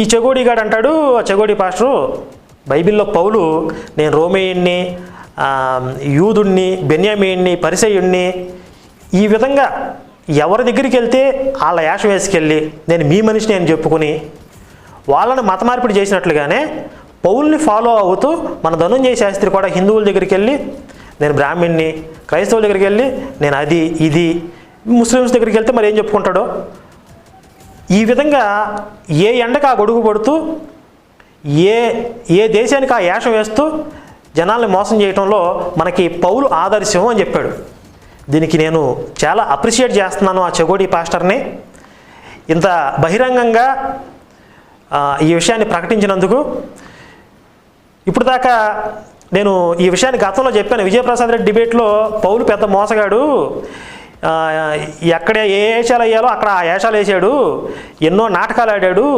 ఈ చెగోడిగాడు అంటాడు, చెగోడి పాస్టరు, బైబిల్లో పౌలు నేను రోమేయుణ్ణి, యూదుణ్ణి, బెన్యామీయుణ్ణి, పరిసయ్యుణ్ణి, ఈ విధంగా ఎవరి దగ్గరికి వెళ్తే వాళ్ళ యాషం వేసుకెళ్ళి నేను మీ మనిషిని అని చెప్పుకుని వాళ్ళని మతమార్పిడి చేసినట్లుగానే పౌల్ని ఫాలో అవుతూ మన ధనుంజయ శాస్త్రి కూడా హిందువుల దగ్గరికి వెళ్ళి నేను బ్రాహ్మణ్ణి, క్రైస్తవుల దగ్గరికి వెళ్ళి నేను అది ఇది, ముస్లిమ్స్ దగ్గరికి వెళ్తే మరి ఏం చెప్పుకుంటాడో, ఈ విధంగా ఏ ఎండకు ఆ గొడుగు పడుతూ ఏ దేశానికి ఆ యాషం వేస్తూ జనాల్ని మోసం చేయడంలో మనకి పౌలు ఆదర్శం అని చెప్పాడు. దీనికి నేను చాలా అప్రిషియేట్ చేస్తున్నాను ఆ చెగోడి పాస్టర్ని, ఇంత బహిరంగంగా ఈ విషయాన్ని ప్రకటించినందుకు. ఇప్పుడు దాకా నేను ఈ విషయాన్ని గతంలో చెప్పాను, విజయప్రసాద్ రెడ్డి డిబేట్లో పౌలు పెద్ద మోసగాడు, ఎక్కడ ఏ వేషాలు వేయాలో అక్కడ ఆ వేషాలు వేసాడు, ఎన్నో నాటకాలు ఆడాడు,